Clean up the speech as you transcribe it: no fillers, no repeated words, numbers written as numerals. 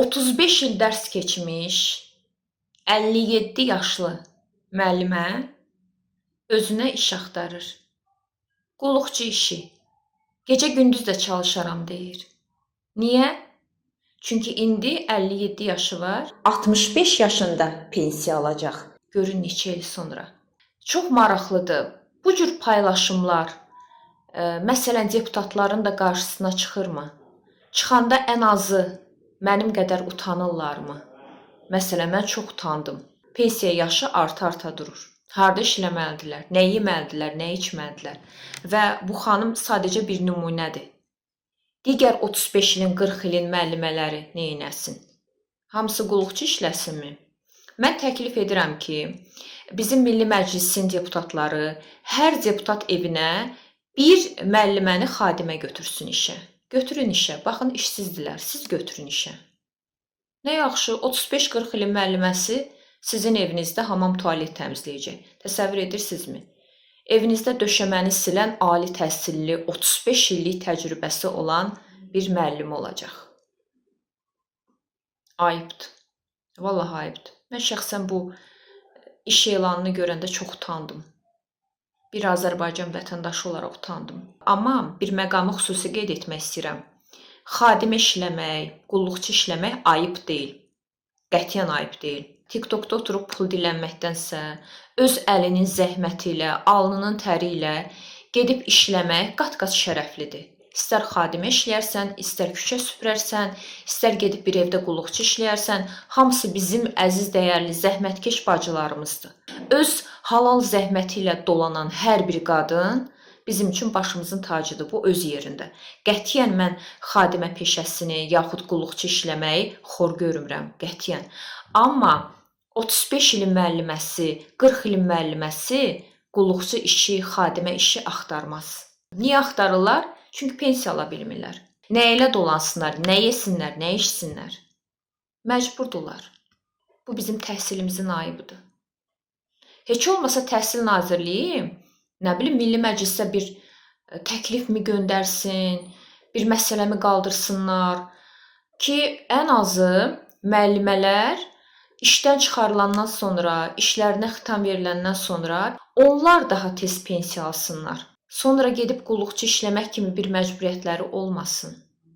35 il dərs keçmiş 57 yaşlı müəllimə özünə iş axtarır. Qulluqçu işi. Gecə-gündüz də çalışaram deyir. Niyə? Çünki indi 57 yaşı var, 65 yaşında pensiya alacaq. Görün neçə il sonra. Çox maraqlıdır. Bu cür paylaşımlar, məsələn, deputatların da qarşısına çıxırmı? Çıxanda ən azı mənim qədər utanırlarmı? Məsələn, mən çox utandım. Pensiya yaşı arta-arta durur. Harda işləməlidirlər, nə yeməlidirlər, nə içməlidirlər. Və bu xanım sadəcə bir nümunədir. Digər 35 ilin, 40 ilin müəllimələri nə etsin? Hamısı qulluqçu işləsinmi? Mən təklif edirəm ki, bizim Milli Məclisin deputatları hər deputat evinə bir müəlliməni xadimə götürsün işə. Götürün işə. Baxın, işsizdilər. Siz götürün işə. Nə yaxşı, 35-40 ilin müəlliməsi sizin evinizdə hamam tualet təmizləyəcək. Təsəvvür edirsinizmi? Evinizdə döşəməni silən ali təhsilli, 35 illik təcrübəsi olan bir müəllim olacaq. Ayıbdır. Vallahi ayıbdır. Mən şəxsən bu iş elanını görəndə çox utandım. Bir Azərbaycan vətəndaşı olaraq utandım. Amma bir məqamı xüsusi qeyd etmək istəyirəm. Xadimə işləmək, qulluqçu işləmək ayıb deyil. Qətiyyən ayıb deyil. TikTokda oturub pul dilənməkdənsə, öz əlinin zəhməti ilə, alnının təri ilə gedib işləmək qat-qat şərəflidir. İstər xadimə işləyərsən, istər küçə süpürərsən, istər gedib bir evdə qulluqçu işləyərsən, hamısı bizim əziz, dəyərli, zəhmətkeş bacılarımızdır. Öz halal zəhməti ilə dolanan hər bir qadın bizim üçün başımızın tacıdır, bu öz yerində. Qətiyyən mən xadimə peşəsini, yaxud qulluqçu işləməyi xor görmürəm, qətiyyən. Amma 35 ilin müəlliməsi, 40 ilin müəlliməsi qulluqçu işi, xadimə işi axtarmaz. Niyə axtarırlar? Çünki pensiya ala bilmirlər. Nə ilə dolansınlar, nə yesinlər, nə içsinlər? Məcburdurlar. Bu bizim təhsilimizin ayıbıdır. Heç olmasa Təhsil Nazirliyi, nə bilim, Milli Məclisə bir təklifmi göndərsin, bir məsələmi qaldırsınlar ki, ən azı müəllimələr işdən çıxarılandan sonra, işlərinə xitam veriləndən sonra onlar daha tez pensiya alsınlar. Sonra gedib qulluqçu işləmək kimi bir məcburiyyətləri olmasın.